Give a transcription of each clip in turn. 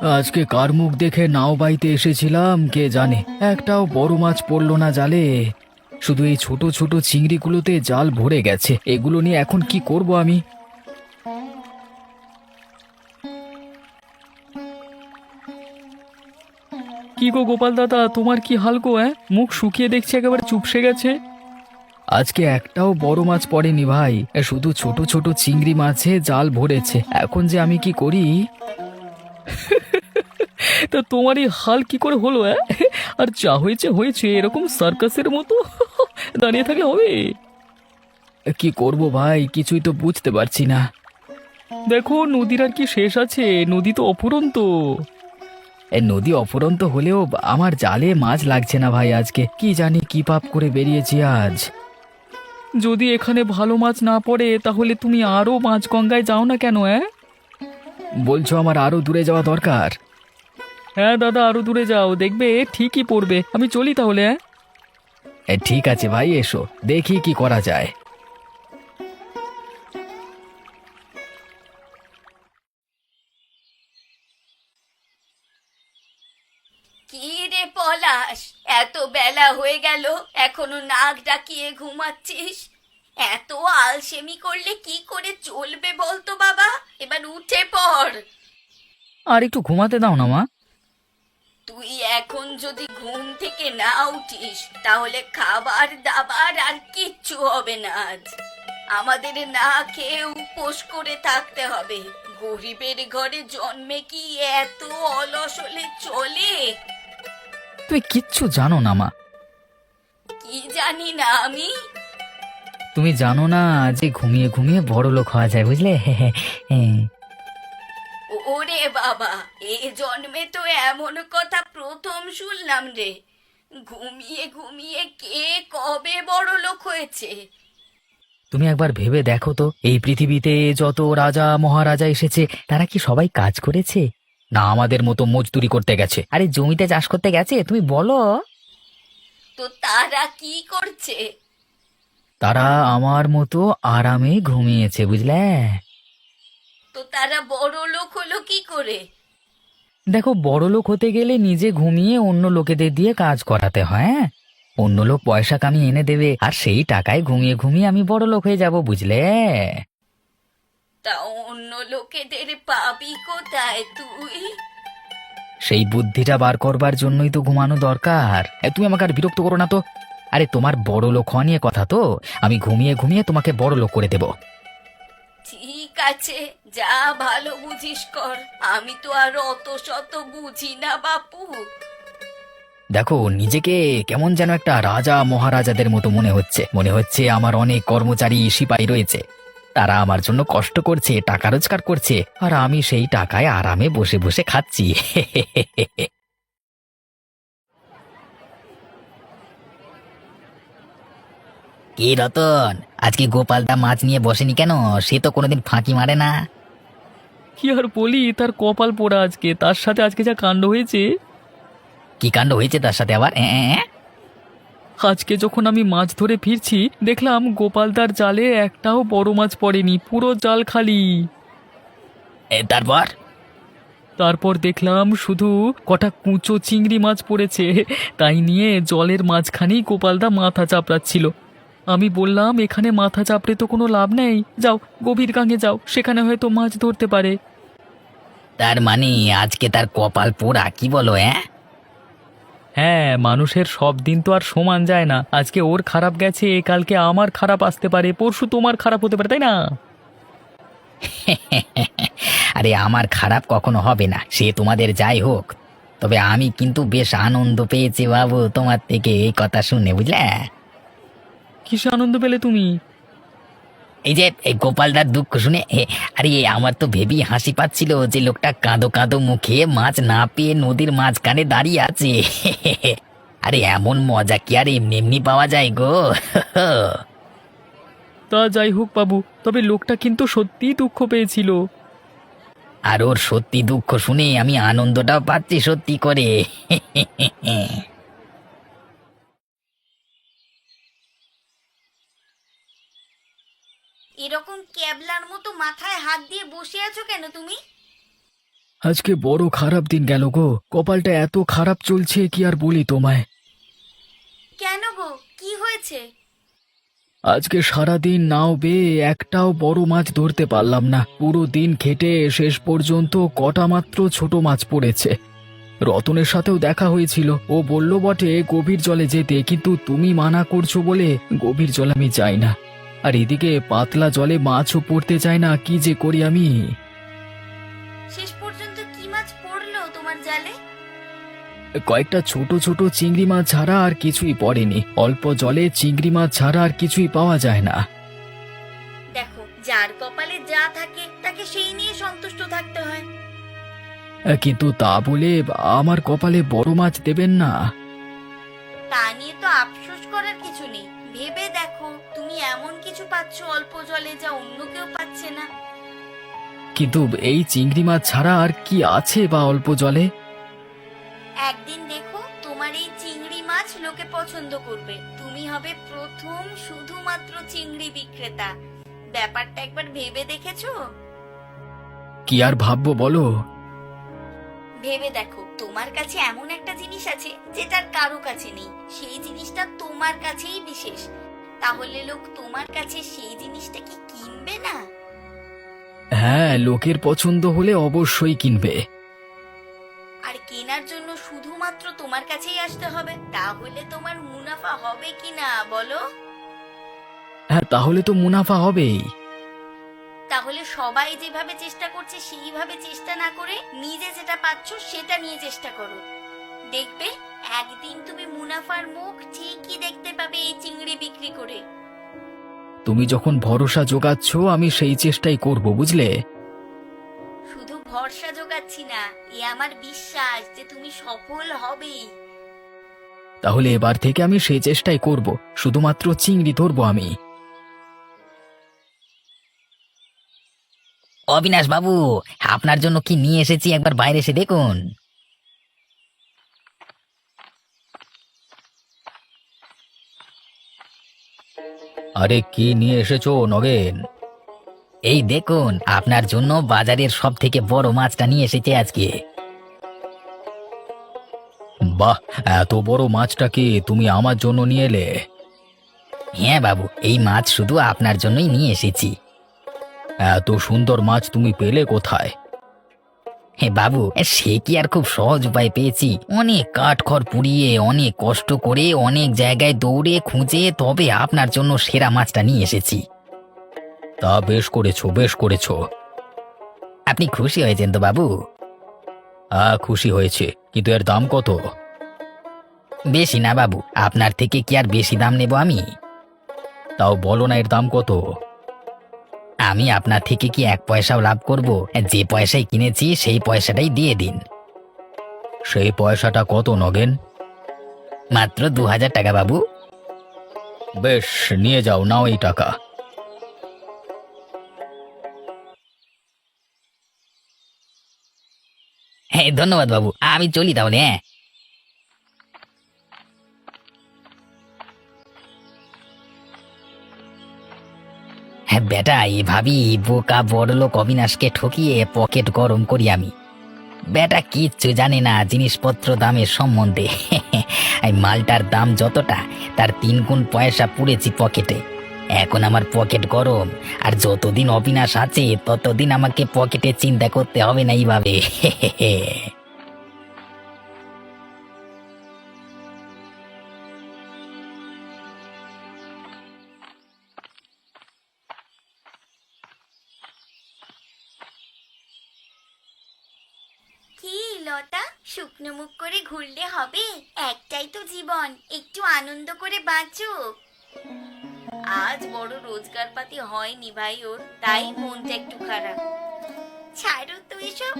আজকে কার মুখ দেখে নাও বাইতে এসেছিলাম কে জানে, একটাও বড় মাছ পড়লো না জালে। শুধু এই ছোট ছোট চিংড়িগুলোতে জাল ভরে গেছে, এগুলো নিয়ে এখন কি করব আমি? কি গো গোপাল দাদা, তোমার কি হাল গো? মুখ শুকিয়ে দেখছি একেবারে চুপসে গেছে। আজকে একটাও বড় মাছ পড়েনি ভাই, শুধু ছোট ছোট চিংড়ি মাছে জাল ভরেছে। এখন যে আমি কি করি? তা তোমার এই হাল কি করে হলো? আর যা হয়েছে হয়েছে, এরকম সার্কাসের মতো দাঁড়িয়ে থাকলে হবে? কি করব ভাই, কিছুই তো বুঝতে পারছি না। দেখো, নদীর আর কি শেষ আছে? নদী তো অফুরন্ত। নদী অফুরন্ত হলেও আমার জালে মাছ লাগছে না ভাই। আজকে কি জানি কি পাপ করে বেরিয়েছি আজ। যদি এখানে ভালো মাছ না পড়ে তাহলে তুমি আরো মাছ গঙ্গায় যাও না কেন? বলছো আমার আরো দূরে যাওয়া দরকার? হ্যাঁ দাদা, আরো দূরে যাও, দেখবে ঠিকই পড়বে। আমি চলি তাহলে। ঠিক আছে ভাই, এসো দেখি কি করা যায়। কি রে পলাশ, এত বেলা হয়ে গেল এখনো নাক ডাকিয়ে ঘুমাচ্ছিস? এত আলসেমি করলে কি করে চলবে বলতো বাবা? এবার উঠে পড়। আর একটু ঘুমাতে দাও না মা। তুই এখন যদি ঘুম থেকে না উঠিস তাহলে খাবার দাবার আর কিচ্ছু হবে না আজ। আমাদের না খেয়ে উপোস করে থাকতে হবে। গরিবের ঘরে জন্মে কি এত অলস হলে চলে? তুমি কিচ্ছু জানো না মা। কি জানি না আমি? তুমি জানো না যে ঘুমিয়ে ঘুমিয়ে বড় লোক হওয়া যায়, বুঝলে? ওরে বাবা, এ জন্মে তো এমন কথা প্রথম শুনলাম রে। ঘুমিয়ে ঘুমিয়ে কে কবে বড় লোক হয়েছে? তুমি একবার ভেবে দেখো তো, এই পৃথিবীতে যত রাজা মহারাজা এসেছে তারা কি সবাই কাজ করেছে? না আমাদের মতো মজদুরি করতে গেছে, আরে জমিতে চাষ করতে গেছে, তুমি বলো। তো তারা কি করছে? তারা আমার মতো আরামে ঘুমিয়েছে, বুঝলে? তো তারা বড় লোক হলো কি করে? দেখো, বড় লোক হতে গেলে নিজে ঘুমিয়ে অন্য লোকেদের দিয়ে কাজ করাতে হয়, হ্যাঁ? অন্য লোক পয়সা কামিয়ে এনে দেবে, আর সেই টাকায় ঘুমিয়ে ঘুমিয়ে আমি বড় লোক হয়ে যাব, বুঝলে? তা অন্য লোকেদের পাবি কোথায় তুই? সেই বুদ্ধিটা বার করবার জন্যই তো ঘুমানো দরকার। তুমি আমাকে আর বিরক্ত করো না তো। আরে তোমার বড় লোক হওয়া নিয়ে কথা তো, আমি ঘুমিয়ে ঘুমিয়ে তোমাকে বড় লোক করে দেব। ঠিক আছে, যা ভালো বুঝিস কর। আমি তো আর অত শত বুঝি না বাপু। দেখো, নিজেকে কেমন যেন একটা রাজা মহারাজাদের মতো মনে হচ্ছে। মনে হচ্ছে আমার অনেক কর্মচারী সিপাহী রয়েছে, তারা আমার জন্য কষ্ট করছে, টাকা রোজগার করছে, আর আমি সেই টাকায় আরামে বসে বসে খাচ্ছি। কি রতন, আজকে গোপালদা মাছ নিয়ে বসেনি কেন? সে তো কোনোদিন ফাঁকি মারে না। কি আর বলি, তার কপাল পোড়া আজকে, তার সাথে আজকে যা কাণ্ড হয়েছে। কি কাণ্ড হয়েছে তার সাথে আবার? আজকে যখন আমি মাছ ধরে ফিরছি দেখলাম গোপালদার জালে একটাও বড় মাছ পড়েনি, পুরো জাল খালি। তারপর? তারপর দেখলাম শুধু কটা কুঁচো চিংড়ি মাছ পড়েছে। তাই নিয়ে জলের মাঝখানেই গোপালদা মাথা চাপড়াচ্ছিল। আমি বললাম, এখানে মাথা চাপড়ে তো কোনো লাভ নেই, যাও গভীর গাঙে যাও, সেখানে হয়তো মাছ ধরতে পারে। তার মানে আজকে তার কপাল পোড়া, কি বলো? হ্যাঁ, মানুষের সব দিন তো আর সমান যায় না। আজকে ওর খারাপ গেছে, কালকে আমার খারাপ আসতে পারে, পরশু তোমার খারাপ হতে পারে, তাই না? আরে আমার খারাপ কখনো হবে না, সে তোমাদের যাই হোক। তবে আমি কিন্তু বেশ আনন্দ পেয়েছি বাবু তোমার থেকে এই কথা শুনে, বুঝলে? কিসে আনন্দ পেলে তুমি? এই যে এই গোপালদার দুঃখ শুনে, আরে আমার তো ভেবেই হাসি পাচ্ছিল যে লোকটা কাঁদো কাঁদো মুখে মাছ না পেয়ে নদীর মাঝখানে দাঁড়িয়ে আছে। আরে এমন মজা কি আর এমনি এমনি পাওয়া যায় গো? তা যাই হোক বাবু, তবে লোকটা কিন্তু সত্যিই দুঃখ পেয়েছিল। আর ওর সত্যি দুঃখ শুনে আমি আনন্দটাও পাচ্ছি সত্যি করে। এরকম ক্যাবলার মতো মাথায় হাত দিয়ে বসে আছো কেন তুমি? আজকে বড় খারাপ দিন গেল গো। কপালটা এত খারাপ চলছে কি আর বলি তোমায়। কেন গো, কি হয়েছে? আজকে সারা দিন নাও বেয়ে একটাও বড় মাছ ধরতে পারলাম না। পুরো দিন খেটে শেষ পর্যন্ত কটা মাত্র ছোট মাছ পড়েছে। রতনের সাথেও দেখা হয়েছিল, ও বলল বটে গভীর জলে যেতে, কিন্তু তুমি মানা করছো বলে গভীর জলে আমি যাই না। আর এদিকে পাতলা জলে মাছও পড়তে চায় না, কি যে করি আমি। শেষ পর্যন্ত কি মাছ পড়লো তোমার জালে? কয়েকটা ছোট ছোট চিংড়ি মাছ ছাড়া আর কিছুই পড়েনি। অল্প জলে চিংড়ি মাছ ছাড়া আর কিছুই পাওয়া যায় না। দেখো, যার কপালে যা থাকে তাকে সেই নিয়ে সন্তুষ্ট থাকতে হয়। কিন্তু তা বলে আমার কপালে বড় মাছ দেবেন না? তা নিয়ে তো আফসোস করার কিছু নেই। ভেবে দেখো, তুমি এমন কিছু পাচ্ছ অল্প জলে যা অন্য কেউ পাচ্ছে না। কিন্তু এই চিংড়ি মাছ ছাড়া আর কি আছে বা অল্প জলে? একদিন দেখো, তোমার এই চিংড়ি মাছ লোকে পছন্দ করবে। তুমি হবে প্রথম শুধুমাত্র চিংড়ি বিক্রেতা। ব্যাপারটা একবার ভেবে দেখেছো? কি আর ভাববো বলো? ভেবে দেখো, তোমার কাছে এমন একটা জিনিস আছে যেটার কারো কাছে নেই। সেই জিনিসটা তোমার কাছেই বিশেষ। তাহলে লোক তোমার কাছে সেই জিনিসটা কি কিনবে না? হ্যাঁ, লোকের পছন্দ হলে অবশ্যই কিনবে। আর কেনার জন্য শুধুমাত্র তোমার কাছেই আসতে হবে। তাহলে তোমার মুনাফা হবে কি না বলো? হ্যাঁ, তাহলে তো মুনাফা হবেই। তাহলে সবাই যেভাবে চেষ্টা করছে সেইভাবে চেষ্টা না করে নিজে যেটা পাচ্ছ সেটা নিয়ে চেষ্টা করো। দেখবে একদিন তুমি মুনাফার মুখ ঠিকই দেখতে পাবে এই চিংড়ি বিক্রি করে। তুমি যখন ভরসা জোগাচ্ছ আমি সেই চেষ্টাই করব, বুঝলে? শুধু ভরসা জোগাচ্ছি না, এ আমার বিশ্বাস যে তুমি সফল হবেই। তাহলে এবার থেকে আমি সেই চেষ্টাই করব। শুধুমাত্র চিংড়ি ধরবো আমি। অবিনাশ বাবু, আপনার জন্য কি নিয়ে এসেছি একবার বাইরে এসে দেখুন। আরে কি নিয়ে এসেছো নগেন? এই দেখুন, আপনার জন্য বাজারের সব থেকে বড় মাছটা নিয়ে এসেছি আজকে। বাহ, এত বড় মাছটা কি তুমি আমার জন্য নিয়ে এলে? হ্যাঁ বাবু, এই মাছ শুধু আপনার জন্যই নিয়ে এসেছি। এত সুন্দর মাছ তুমি পেলে কোথায়? হে বাবু, সে কি আর খুব সহজ উপায় পেয়েছি? অনেক কাঠখড় পুড়িয়ে, অনেক কষ্ট করে, অনেক জায়গায় দৌড়ে খুঁজে তবে আপনার জন্য সেরা মাছটা নিয়ে এসেছি। তা বেশ করেছো, বেশ করেছো। আপনি খুশি হয়েছেন তো বাবু? হ্যাঁ, খুশি হয়েছে, কিন্তু এর দাম কত? বেশি না বাবু, আপনার থেকে কি আর বেশি দাম নেব আমি? তাও বলো না, এর দাম কত? আমি আপনার থেকে কি এক পয়সাও লাভ করব? যে পয়সায় কিনেছি সেই পয়সাটাই দিয়ে দিন। সেই পয়সাটা কত নগেন? মাত্র 2000 টাকা বাবু। বেশ, নিয়ে যাও, নাও এই টাকা। হ্যাঁ, ধন্যবাদ বাবু, আমি চলি তাহলে। হ্যাঁ। হ্যাঁ বেটা, এভাবেই বোকা বড়লোক অবিনাশকে ঠকিয়ে পকেট গরম করি আমি। বেটা কিচ্ছু জানে না জিনিসপত্র দামের সম্বন্ধে। এই মালটার দাম যতটা, তার 3 গুণ পয়সা পুড়েছি পকেটে। এখন আমার পকেট গরম, আর যতদিন অবিনাশ আছে ততদিন আমাকে পকেটে চিন্তা করতে হবে না এইভাবে। কি লতা, শুকনো মুখ করে ঘুরলে হবে? একটাই তো জীবন, একটু আনন্দ করে বাঁচো। আজ বড় রোজগার পাতি হয়নি ভাই ওর, তাই মনটা একটু খারাপ। ছাড়ো তো এসব।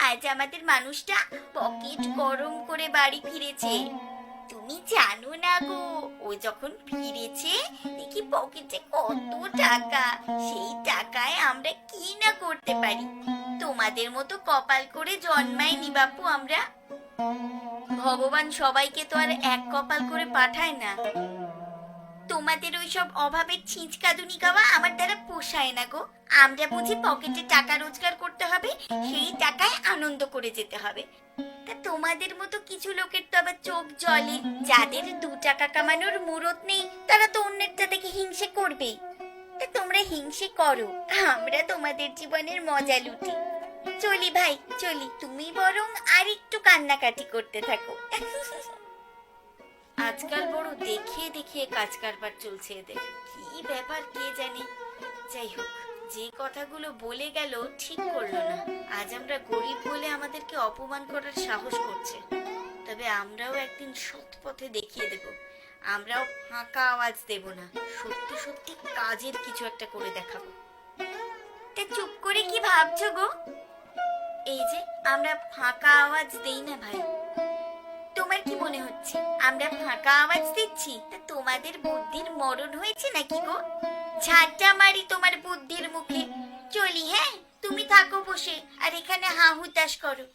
আজ আমাদের মানুষটা পকেট গরম করে বাড়ি ফিরেছে। তুমি জানো না গো, ও যখন ফিরেছে দেখি পকেটে কত টাকা। সেই টাকায় আমরা কি না করতে পারি। তোমাদের মতো কপাল করে জন্মাইনি বাপু আমরা। ভগবান সবাইকে তো আর এক কপাল করে পাঠায় না। তোমাদের ওইসব অভাবের ছিঁচকাদুনি গাওয়া আমার দ্বারা পোষায় না গো। আমরা বুঝি পকেটে টাকা রোজগার করতে হবে, সেই টাকায় আনন্দ করে যেতে হবে। তা তোমাদের মতো কিছু লোকের তো আবার চোখ জ্বলে, যাদের 2 টাকা কামানোর মুরত নেই তারা তো অন্যেরটা দেখে হিংসে করবেই। তা তোমরা হিংসে করো, আমরা তোমাদের জীবনের মজা লুটি। চলি ভাই চলি, তুমি বরং আর একটু কান্নাকাটি করতে থাকো। আজকাল বড় দেখিয়ে দেখিয়ে কাজ কারবার চলছে এদের, কি ব্যাপার কে জানে। যাই হোক, যে কথাগুলো বলে গেল ঠিক করলো না। আজ আমরা গরিব বলে আমাদেরকে অপমান করার সাহস করছে, তবে আমরাও একদিন সৎ পথে দেখিয়ে দেব। আমরাও ফাঁকা আওয়াজ দেব না, সত্যি সত্যি কাজের কিছু একটা করে দেখাবো। তা চুপ করে কি ভাবছো গো? এই যে আমরা ফাঁকা আওয়াজ দেই না ভাই, তোমার কি মনে হচ্ছে আমরা ফাঁকা আওয়াজ দিচ্ছি? তা তোমাদের বুদ্ধির মরণ হয়েছে নাকি গো? ঝাঁটা মারি তোমার বুদ্ধির মুখে। চলি হ্যাঁ, তুমি থাকো বসে আর এখানে হা হুতাশ করো।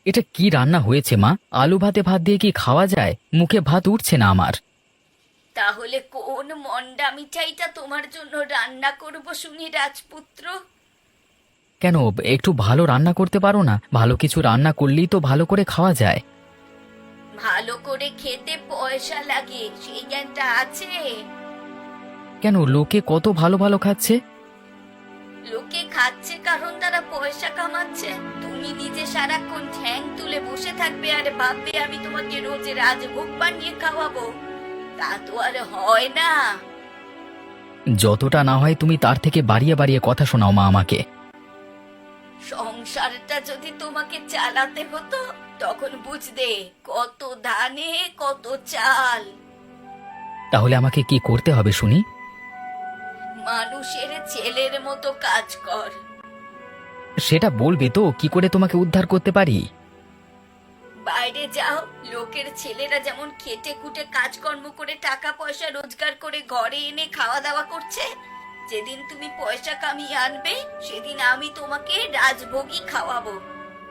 এটা কি রান্না হয়েছে মা? আলু ভাতে ভাত দিয়ে কি খাওয়া যায়? মুখে ভাত উঠছে না আমার। তাহলে কোন মন্ডা মিঠাইটা তোমার জন্য রান্না করব শুনি রাজপুত্র? কেন, একটু ভালো রান্না করতে পারো না? ভালো কিছু রান্না করলেই তো ভালো করে খাওয়া যায়। ভালো করে খেতে পয়সা লাগে, সেই জ্ঞানটা আছে? কেন, লোকে কত ভালো ভালো খাচ্ছে। লোকে খাচ্ছে কারণ তারা পয়সা কামাচ্ছে। তুমি নিজে সারাক্ষণ ঠ্যাং তুলে বসে থাকবে আর ভাববে আমি তোমাকে রোজ রাজভোগ বানিয়ে খাওয়াবো, তা তো আর হয় না। যতটা না হয় তুমি তার থেকে বাড়িয়ে বাড়িয়ে কথা শোনাও মা আমাকে। সংসারটা যদি তোমাকে চালাতে হতো তখন বুঝতে কত ধানে কত চাল। তাহলে আমাকে কি করতে হবে শুনি? মানুষের ছেলের মতো কাজ কর। সেটা বলবে তো কি করে তোমাকে উদ্ধার করতে পারি। বাইরে যাও, লোকের ছেলেরা যেমন খেটে খুটে কাজকর্ম করে টাকা পয়সা রোজগার করে ঘরে এনে খাওয়া দাওয়া করছে, যেদিন তুমি পয়সা কামিয়ে আনবে সেদিন আমি তোমাকে রাজভোগী খাওয়াবো,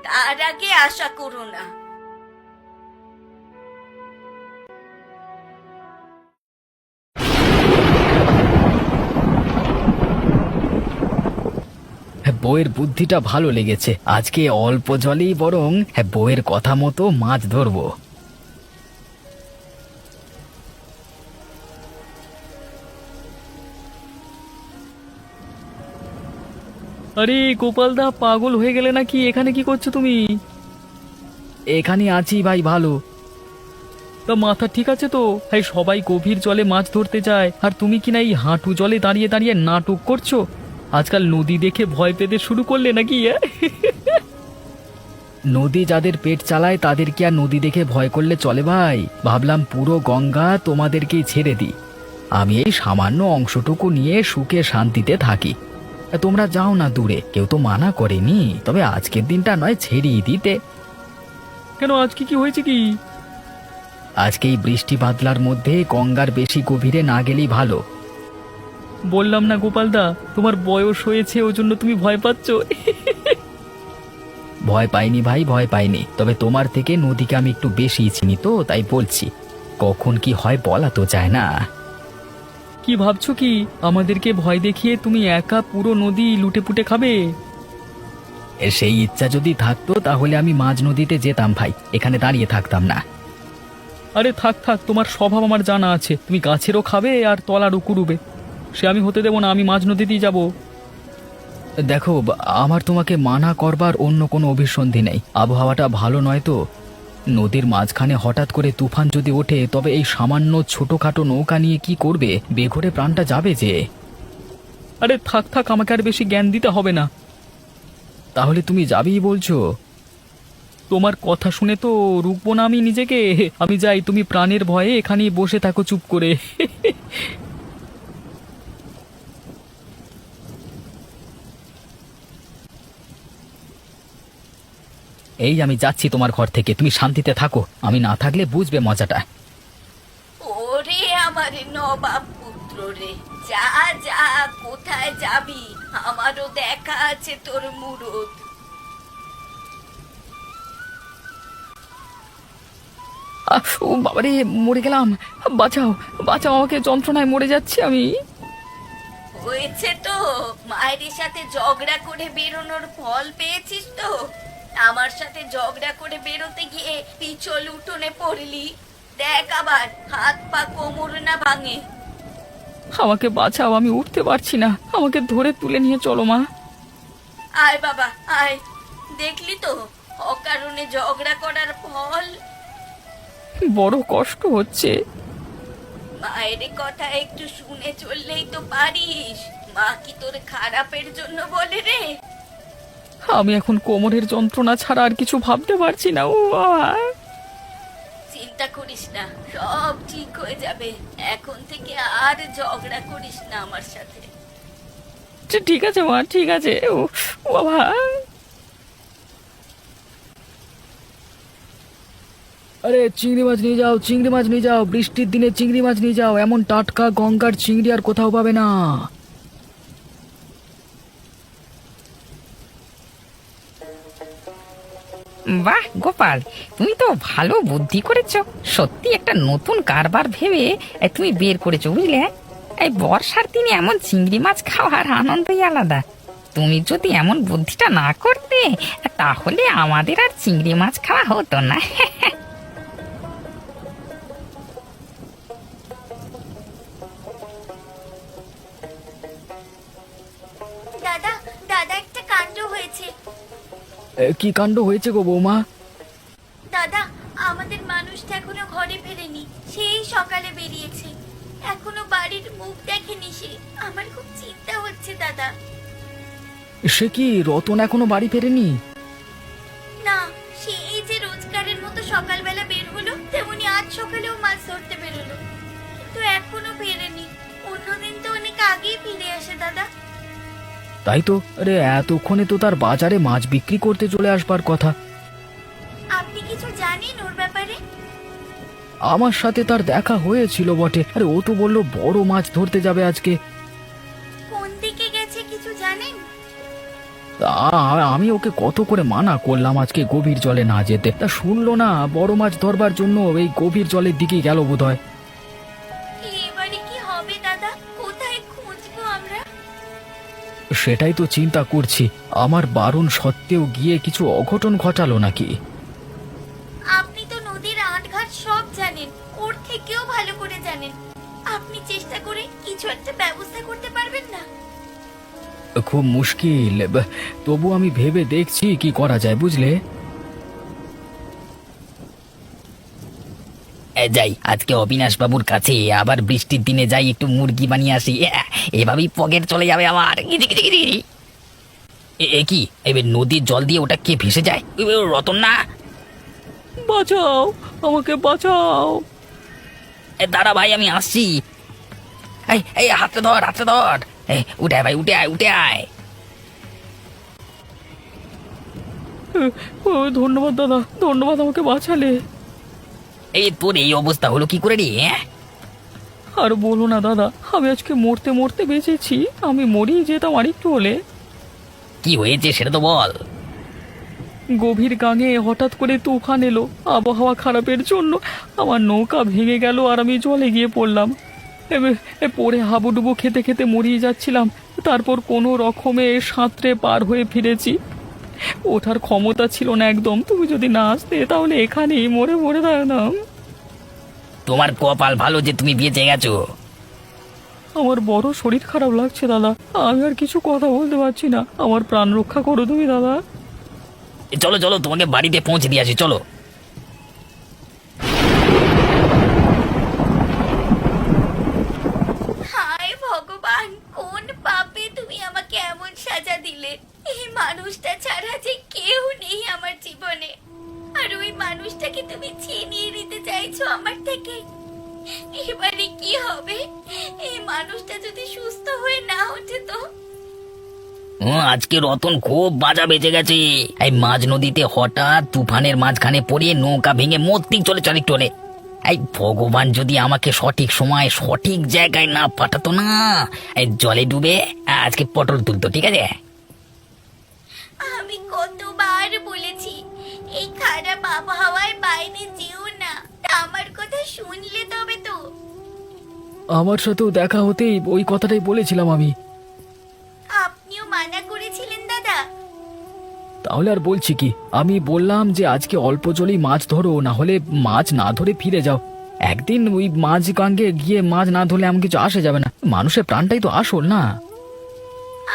তার আগে আশা করো না। বউয়ের বুদ্ধিটা ভালো লেগেছে। আজকে অল্প জলেই বরং বউয়ের কথা মতো মাছ ধরবো। আরে গোপালদা, পাগল হয়ে গেলে নাকি? এখানে কি করছো তুমি? এখানে আছি ভাই, ভালো। তা মাথা ঠিক আছে তো? ভাই, সবাই গভীর জলে মাছ ধরতে যায় আর তুমি কিনা এই হাঁটু জলে দাঁড়িয়ে দাঁড়িয়ে নাটক করছো। আজকাল নদী দেখে ভয় পেতে শুরু করলে নাকি? নদী যাদের পেট চালায় তাদের কি আর নদী দেখে ভয় করলে চলে ভাই? ভাবলাম পুরো গঙ্গা তোমাদেরকেই ছেড়ে দিই, আমি এই সামান্য অংশটুকু নিয়ে সুখে শান্তিতে থাকি। তোমরা যাও না দূরে, কেউ তো মানা করেনি, তবে আজকের দিনটা নয় ছেড়েই দিতে। কেন, আজকে কি হয়েছে কি? আজকে এই বৃষ্টি বাদলার মধ্যে গঙ্গার বেশি গভীরে না গেলেই ভালো। বললাম না গোপালদা, তোমার বয়স হয়েছে, ওই জন্য তুমি ভয় পাচ্ছ। ভয় পাইনি ভাই, ভয় পাইনি, তবে তোমার থেকে নদীকে আমি একটু বেশি চিনি তো, তাই বলছি। কখন কি হয় বলা তো যায় না। কি ভাবছো কি? আমাদেরকে ভয় দেখিয়ে তুমি একা পুরো নদী লুটেপুটে খাবে? সেই ইচ্ছা যদি থাকতো তাহলে আমি মাঝ নদীতে যেতাম ভাই, এখানে দাঁড়িয়ে থাকতাম না। আরে থাক থাক, তোমার স্বভাব আমার জানা আছে। তুমি গাছেরও খাবে আর তলারও কুড়ুবে, সে আমি হতে দেবো না। আমি মাঝ নদীতেই যাব। দেখো, আমার তোমাকে মানা করবার অন্য কোনো অভিসন্ধি নেই। আবহাওয়াটা ভালো নয় তো, নদীর মাঝখানে হঠাৎ করে তুফান যদি ওঠে তবে এই সামান্য ছোটখাটো নৌকা নিয়ে কি করবে? বেঘরে প্রাণটা যাবে যে। আরে থাক থাক, আমাকে আর বেশি জ্ঞান দিতে হবে না। তাহলে তুমি যাবেই বলছো? তোমার কথা শুনে তো রুকবো না আমি নিজেকে। আমি যাই, তুমি প্রাণের ভয়ে এখানেই বসে থাকো চুপ করে। এই আমি যাচ্ছি তোমার ঘর থেকে, তুমি শান্তিতে থাকো, আমি না থাকলে বুঝবে মজাটা। ওরে আমার নবাব পুত্র, রে, যা যা, কোথায় যাবি? আমারও দেখা আছে তোর মুরত। ও বাবারে, মরে গেলাম! বাঁচাও, বাঁচাও আমাকে, যন্ত্রণায় মরে যাচ্ছি আমি। হয়েছে তো, মায়ের সাথে ঝগড়া করে বেরোনোর ফল পেয়েছিস তো। আমার সাথে ঝগড়া করে বেরোতে গিয়ে পিছল উঠোনে পড়লি। দেখ আবার হাত পা কোমর না ভাঙে। আমাকে বাঁচাও, আমি উঠতে পারছি না, আমাকে ধরে তুলে নিয়ে চলো মা। আয় বাবা আয়, দেখলি তো অকারণে ঝগড়া করার ফল। বড় কষ্ট হচ্ছে। মায়ের কথা একটু শুনে চললেই তো পারিস। মা কি তোর খারাপের জন্য বলে রে? আমি এখন কোমরের যন্ত্রণা ছাড়া আর কিছু ভাবতে পারছি না। ও বাবা! চিন্তা করিস না, সব ঠিক হয়ে যাবে। এখন থেকে আর ঝগড়া করিস না আমার সাথে। ঠিক আছে মা, ঠিক আছে। ও বাবা! আরে চিংড়ি মাছ নিয়ে যাও, চিংড়ি মাছ নিয়ে যাও, বৃষ্টির দিনে চিংড়ি মাছ নিয়ে যাও। এমন টাটকা গঙ্গার চিংড়ি আর কোথাও পাবে না। বাহ গোপাল, তুমি তো ভালো বুদ্ধি করেছো। সত্যি একটা নতুন কারবার ভেবে তুমি বের করেছো, বুঝলে? এই বর্ষার দিনে এমন চিংড়ি মাছ খাওয়ার আনন্দই আলাদা। তুমি যদি এমন বুদ্ধিটা না করতে, তাহলে আমাদের আর চিংড়ি মাছ খাওয়া হতো না। দাদা, দাদা একটা কাণ্ড হয়েছে। কি কাণ্ড হয়েছে গো বৌমা? দাদা, আমাদের মানুষটা এখনো ঘরে ফেরেনি। সেই সকালে বেরিয়েছে, এখনো বাড়ির মুখ দেখেনি সে। আমার খুব চিন্তা হচ্ছে দাদা। সে কি, রতন এখনো বাড়ি ফেরেনি? না, সে এই যে রোজগারের মতো সকালবেলা বের হলো, তেমনি আজ সকালেও মাছ ধরতে বেরোলো, কিন্তু এখনো ফেরেনি। অন্যদিন তো অনেক আগেই ফিরে আসে দাদা। তাই তো, আরে এতক্ষণে তো তার বাজারে মাছ বিক্রি করতে চলে আসবার কথা। আপনি কিছু জানেন ওর ব্যাপারে? আমার সাথে তার দেখা হয়েছিল বটে। আরে ও তো বললো বড় মাছ ধরতে যাবে আজকে। কোন দিকে গেছে কিছু জানেন? আমি ওকে কত করে মানা করলাম আজকে গভীর জলে না যেতে, তা শুনলো না। বড় মাছ ধরবার জন্য এই গভীর জলের দিকে গেল বোধহয়। এবারে কি হবে দাদা? কোথায় খুঁজবো আমরা? সেটাই তো চিন্তা করছি। আমার বারণ সত্ত্বেও গিয়ে কিছু অঘটন ঘটালো নাকি? আপনি তো নদীর আটঘাট সব জানেন, ওর থেকেও ভালো করে জানেন। আপনি চেষ্টা করে কিছু একটা ব্যবস্থা করতে পারবেন না? খুব মুশকিল, তবু আমি ভেবে দেখছি কি করা যায়, বুঝলে? যাই আজকে অবিনাশ বাবুর কাছে, আবার বৃষ্টির দিনে যাই একটু মুরগি বানিয়ে আসি। এভাবেই পকেট চলে যাবে আমার। এ কি, এবার নদীর জল দিয়ে ওটা কে ভেসে যায়? রতন না? বাঁচাও, আমাকে বাঁচাও! দাঁড়া ভাই, আমি আসছি। এই এই হাতে ধর, হাতে ধর। উঠে আয় ভাই, উঠে আয়, উঠে আয়। ধন্যবাদ দাদা, ধন্যবাদ, আমাকে বাঁচালে। এই তোর এই অবস্থা হলো কি করে রে? আর বলো না দাদা, আমি আজকে মরতে মরতে বেঁচেছি। আমি মরেই যেতাম আরেকটু হলে। কি হয়েছে সেটা তো বল। গভীর গাঙে হঠাৎ করে তুফান এলো। আবহাওয়া খারাপের জন্য আমার নৌকা ভেঙে গেল আর আমি জলে গিয়ে পড়লাম। পড়ে হাবুডুবু খেতে খেতে মরিয়ে যাচ্ছিলাম। তারপর কোনো রকমে সাঁতরে পার হয়ে ফিরেছি। ওঠার ক্ষমতা ছিল না একদম। তুমি যদি না আসতে, তাহলে এখানেই মরে মরে থাকতাম। তোমার কপাল ভালো যে তুমি বেঁচে গেছো। আমার বড় শরীর খারাপ লাগছে দাদা, আমি আর কিছু কথা বলতে পারছি না। আমার প্রাণ রক্ষা করো তুমি দাদা। চলো চলো, তোমাকে বাড়িতে পৌঁছে দিয়ে আসি, চলো। হায় ভগবান, কোন পাপে তুমি আমাকে এমন সাজা দিলে? এই মানুষটা ছাড়া যে কেউ নেই আমার জীবনে, আর ওই মানুষটাকে তুমি ছিনিয়ে নিতে চাইছো আমার থেকে। এবারে কি হবে? এই মানুষটা যদি সুস্থ হয়ে না ওঠে তো? আজকে রতন খুব বাজা বেঁচে গেছে। এই মাঝ নদীতে হঠাৎ তুফানের মাঝখানে পড়ে নৌকা ভেঙে মরতেই চলে চলে চলে। এই ভগবান যদি আমাকে সঠিক সময় সঠিক জায়গায় না পাঠাতো না, এই জলে ডুবে আজকে পটল তুলতো, ঠিক আছে? আমি কতবার বলেছি এই খারাপ আবহাওয়ায় বাইরে যেও না, তা আমার কথা শুনলে তবে তো। আমার সাথেও দেখা হতেই ওই কথাটাই বলেছিলাম আমি। আপনিও মানা করেছিলেন দাদা। তাহলে আর বলছি কি, আমি বললাম যে আজকে অল্প জলেই মাছ ধরো, না হলে মাছ না ধরে ফিরে যাও। একদিন ওই মাছ গাঙ্গে গিয়ে মাছ না ধরলে এমন কিছু আসে যাবে না। মানুষের প্রাণটাই তো আসল না।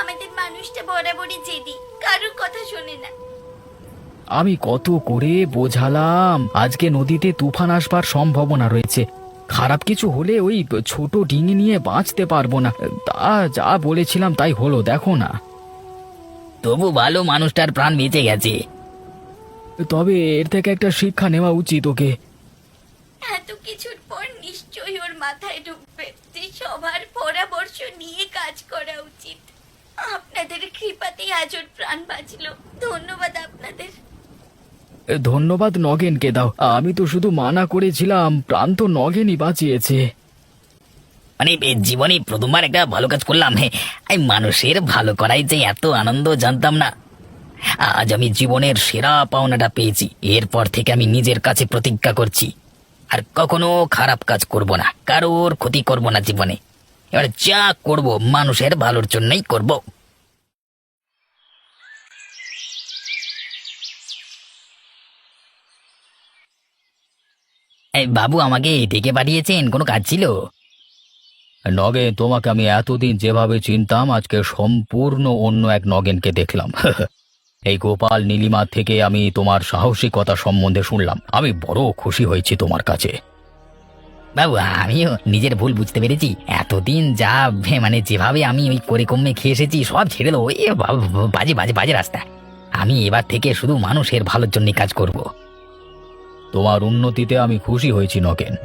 আমাদের মানুষটা বরাবরই জেদি, কারোর কথা শোনে না। আমি কত করে বোঝালাম আজকে নদীতে তুফান আসবার সম্ভাবনা রয়েছে, খারাপ কিছু হলে ওই ছোট ডিঙি নিয়ে বাঁচতে পারবো না। তা যা বলেছিলাম তাই হলো, দেখো না। তবু ভালো মানুষটার প্রাণ বেঁচে গেছে। তবে এর থেকে একটা শিক্ষা নেওয়া উচিত ওকে। এত কিছুর পর নিশ্চয়ই ওর মাথায় ঢুকবে যে সবার পরামর্শ নিয়ে কাজ করা উচিত। আপনাদের কৃপাতেই আজ ওর প্রাণ বাঁচলো, ধন্যবাদ আপনাদের। ধন্যবাদ নগেনকে দাও, আমি তো শুধু মানা করেছিলাম, প্রাণ তো নগেনই বাঁচিয়েছে। মানে জীবনে প্রথমবার একটা ভালো কাজ করলাম। এই মানুষের ভালো করাই যে এত আনন্দ জানতাম না। আজ আমি জীবনের সেরা পাওনাটা পেয়েছি। এরপর থেকে আমি নিজের কাছে প্রতিজ্ঞা করছি, আর কখনো খারাপ কাজ করব না, কারোর ক্ষতি করব না জীবনে। এবার যা করব মানুষের ভালোর জন্যই করব। এই বাবু আমাকে ডেকে পাঠিয়েছেন, কোনো কাজ ছিল? নগেন, তোমাকে আমি এতদিন যেভাবে চিনতাম আজকে সম্পূর্ণ অন্য এক নগেনকে দেখলাম। এই গোপাল নীলিমার থেকে আমি তোমার সাহসিকতা সম্বন্ধে শুনলাম, আমি বড় খুশি হয়েছি তোমার কাছে। বাবু আমিও নিজের ভুল বুঝতে পেরেছি। এতদিন যা মানে যেভাবে আমি ওই করে কমে খেয়ে এসেছি সব ছেড়ে দেবো। এ বাজে বাজে বাজে রাস্তা। আমি এবার থেকে শুধু মানুষের ভালোর জন্য কাজ করব। তোমার উন্নতিতে আমি খুশি হয়েছি নগেন।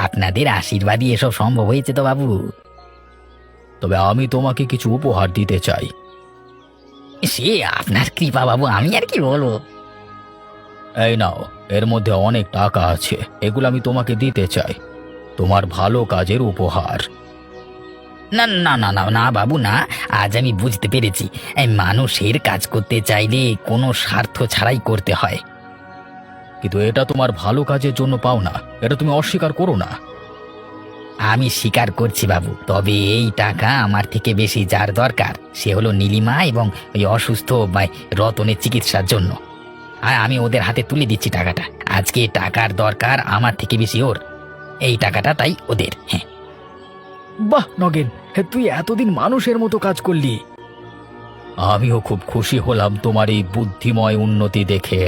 আপনাদের আশীর্বাদই এসব সম্ভব হয়েছে তো বাবু। তবে আমি তোমাকে কিছু উপহার দিতে চাই। সে আপনার কৃপা বাবু, আমি আর কি বলবো। এই নাও, এর মধ্যে অনেক টাকা আছে, এগুলো আমি তোমাকে দিতে চাই, তোমার ভালো কাজের উপহার। না না না না না বাবু না, আজ আমি বুঝতে পেরেছি এই মানুষের কাজ করতে চাইলে কোনো স্বার্থ ছাড়াই করতে হয়। কিন্তু এটা তোমার ভালো কাজের জন্য পাও না, এটা তুমি অস্বীকার করো না। আমি স্বীকার করছি বাবু, তবে এই টাকা আমার থেকে বেশি যার দরকার সে হলো নীলিমা এবং ওই অসুস্থ রতনের চিকিৎসার জন্য। আর আমি ওদের হাতে তুলে দিচ্ছি টাকাটা। আজকে টাকার দরকার আমার থেকে বেশি ওর, এই টাকাটা তাই ওদের। হ্যাঁ। বাহ নগেন, তুই এতদিন মানুষের মতো কাজ করলি। আমিও খুব খুশি হলাম তোমার এই বুদ্ধিময় উন্নতি দেখে।